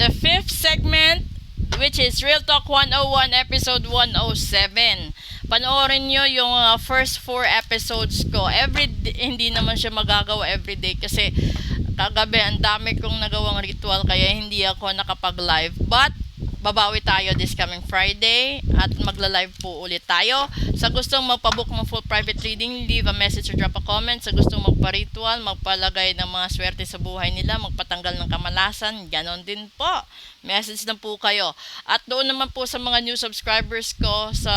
the fifth segment, which is Real Talk 101 episode 107. Panoorin nyo yung first 4 episodes ko. Hindi naman siya magagawa everyday kasi kagabi ang dami kong nagawang ritual kaya hindi ako nakapag-live. But babawi tayo this coming Friday at magla-live po ulit tayo. Sa gustong magpabook ng full private reading, leave a message or drop a comment. Sa gustong magpa-ritual, magpalagay ng mga swerte sa buhay nila, magpatanggal ng kamalasan, ganon din po. Message na po kayo. At doon naman po sa mga new subscribers ko sa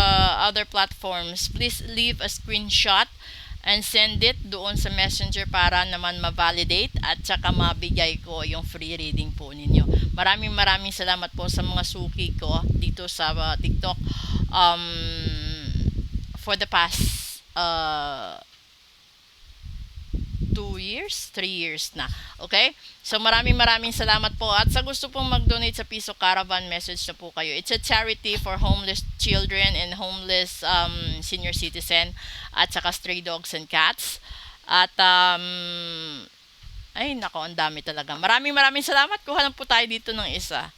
other platforms, please leave a screenshot and send it doon sa messenger para naman ma-validate at saka mabigay ko yung free reading po ninyo. Maraming salamat po sa mga suki ko dito sa TikTok for the past 3 years na. Okay? So maraming salamat po. At sa gusto pong mag-donate sa Piso Caravan, message na po kayo. It's a charity for homeless children and homeless senior citizen at saka stray dogs and cats. At ay nako, ang dami talaga. Maraming salamat. Kuha lang po tayo dito ng isa.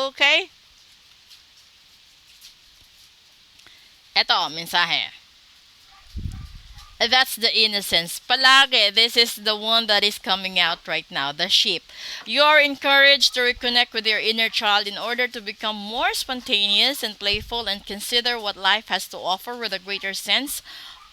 Okay? Eto, mensahe. That's the innocence. Palagi, this is the one that is coming out right now, the sheep. You are encouraged to reconnect with your inner child in order to become more spontaneous and playful and consider what life has to offer with a greater sense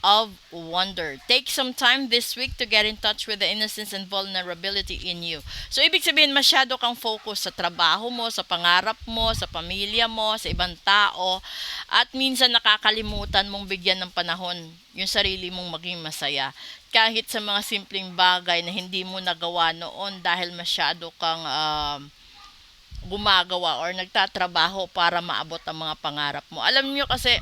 of wonder. Take some time this week to get in touch with the innocence and vulnerability in you. So, ibig sabihin, masyado kang focus sa trabaho mo, sa pangarap mo, sa pamilya mo, sa ibang tao, at minsan nakakalimutan mong bigyan ng panahon yung sarili mong maging masaya. Kahit sa mga simpleng bagay na hindi mo nagawa noon dahil masyado kang gumagawa or nagtatrabaho para maabot ang mga pangarap mo. Alam niyo kasi,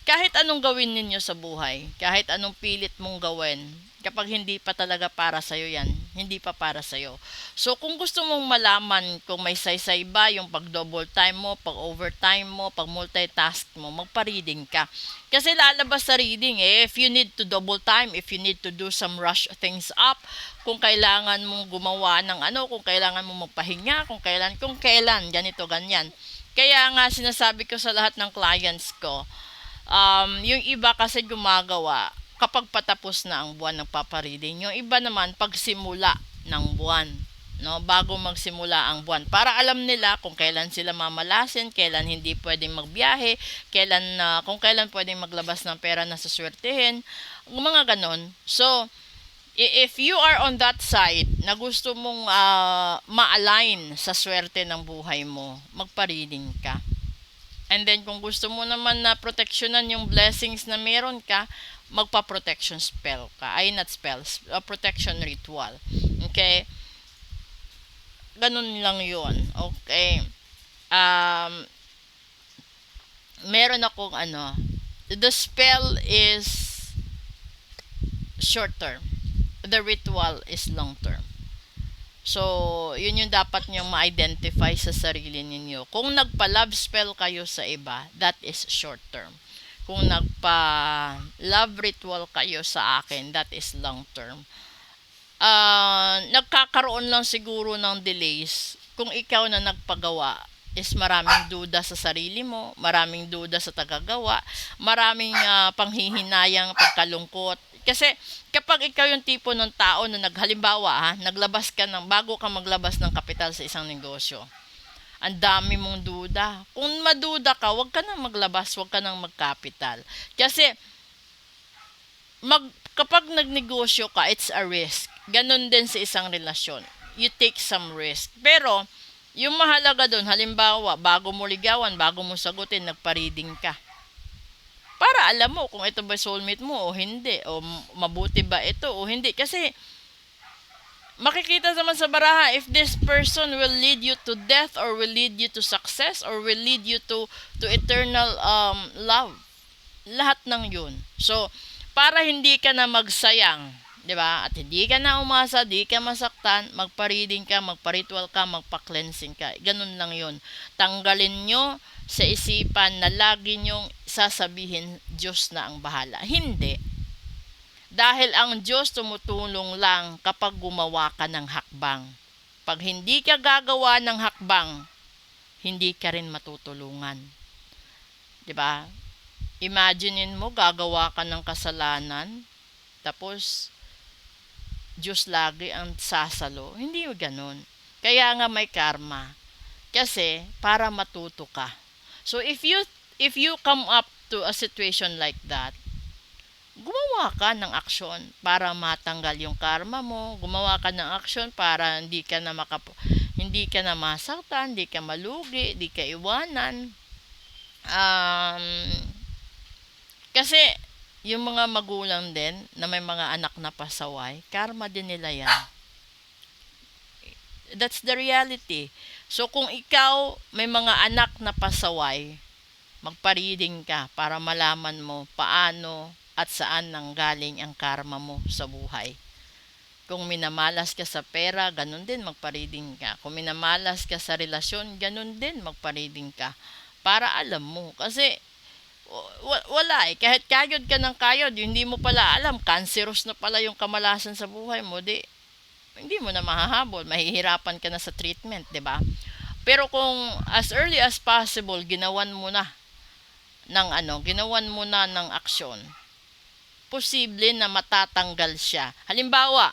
kahit anong gawin ninyo sa buhay, kahit anong pilit mong gawin, kapag hindi pa talaga para sa'yo yan, hindi pa para sa'yo. So, kung gusto mong malaman kung may saysay ba yung pag-double time mo, pag-overtime mo, pag-multitask mo, magpa-reading ka. Kasi lalabas sa reading if you need to double time, if you need to do some rush things up, kung kailangan mong gumawa ng kung kailangan mong magpahinga, kung kailan, ganito, ganyan. Kaya nga sinasabi ko sa lahat ng clients ko, yung iba kasi gumagawa kapag patapos na ang buwan ng papareading. Yung iba naman pagsimula ng buwan, no, bago magsimula ang buwan, para alam nila kung kailan sila mamalasin, kailan hindi pwedeng magbiyahe, kung kailan pwedeng maglabas ng pera na suswertehin, mga ganon. So if you are on that side na gusto mong ma-align sa swerte ng buhay mo, magpa-reading ka. And then, kung gusto mo naman na proteksyonan yung blessings na meron ka, magpa-protection spell ka. Not spells, protection ritual. Okay? Ganun lang yun. Okay? Meron akong the spell is short term. The ritual is long term. So, yun yung dapat nyong ma-identify sa sarili ninyo. Kung nagpa-love spell kayo sa iba, that is short term. Kung nagpa-love ritual kayo sa akin, that is long term. Nagkakaroon lang siguro ng delays kung ikaw na nagpagawa is maraming duda sa sarili mo, maraming duda sa tagagawa, maraming panghihinayang, pagkalungkot. Kasi kapag ikaw yung tipo ng tao na halimbawa naglabas ka bago ka maglabas ng kapital sa isang negosyo, ang dami mong duda. Kung maduda ka, wag ka nang maglabas, wag ka nang magkapital. Kasi kapag nagnegosyo ka, it's a risk. Ganon din sa isang relasyon. You take some risk. Pero yung mahalaga doon, halimbawa, bago mo ligawan, bago mo sagutin, nagpa-reading ka. Para alam mo kung ito ba soulmate mo o hindi, o mabuti ba ito o hindi. Kasi makikita naman sa baraha if this person will lead you to death or will lead you to success or will lead you to eternal love. Lahat ng yun. So, para hindi ka na magsayang, di ba? At hindi ka na umasa, di ka masaktan, magpa-reading ka, magpa-ritual ka, magpa-cleansing ka. Ganun lang yun. Tanggalin nyo sa isipan na lagi nyong sasabihin, Diyos na ang bahala. Hindi. Dahil ang Diyos tumutulong lang kapag gumawa ka ng hakbang. Pag hindi ka gagawa ng hakbang, hindi ka rin matutulungan. 'Di ba? Imaginein mo gagawa ka ng kasalanan, tapos Diyos lagi ang sasalo. Hindi yung ganun. Kaya nga may karma. Kasi para matuto ka. So if you come up to a situation like that, gumawa ka ng aksyon para matanggal yung karma mo. Gumawa ka ng aksyon para hindi ka na masaktan, hindi ka malugi, hindi ka iwanan. Kasi yung mga magulang din na may mga anak na pasaway, karma din nila yan. That's the reality. So kung ikaw may mga anak na pasaway, magpa-reading ka para malaman mo paano at saan nanggaling ang karma mo sa buhay. Kung minamalas ka sa pera, ganun din magpa-reading ka. Kung minamalas ka sa relasyon, ganun din magpa-reading ka. Para alam mo. Kasi wala eh. Kahit kayod ka ng kayod, hindi mo pala alam, cancerous na pala yung kamalasan sa buhay mo, hindi mo na mahahabol. Mahihirapan ka na sa treatment, di ba? Pero kung as early as possible, ginawan mo na ng aksyon, posible na matatanggal siya. Halimbawa,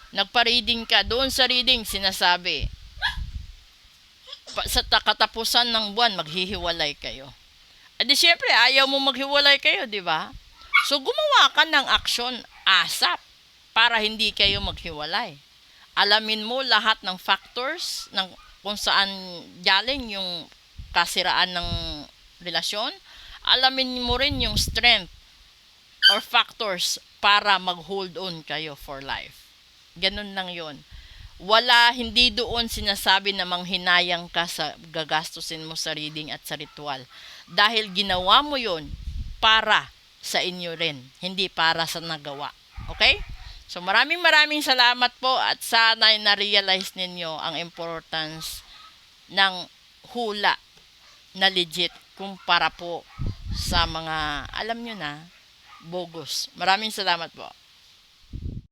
nagpa-reading ka, doon sa reading sinasabi, sa katapusan ng buwan, maghihiwalay kayo. Di syempre, ayaw mo maghiwalay kayo, di ba? So, gumawa ka ng aksyon ASAP para hindi kayo maghiwalay. Alamin mo lahat ng factors ng kung saan galing yung kasiraan ng relasyon. Alamin mo rin yung strength or factors para mag-hold on kayo for life. Ganun lang yon. Hindi doon sinasabi na manghinayang ka sa gagastusin mo sa reading at sa ritual. Dahil ginawa mo yon para sa inyo rin, hindi para sa nagawa. Okay? So maraming salamat po at sana na-realize ninyo ang importance ng hula na legit kumpara po sa mga, alam nyo na, bogus. Maraming salamat po.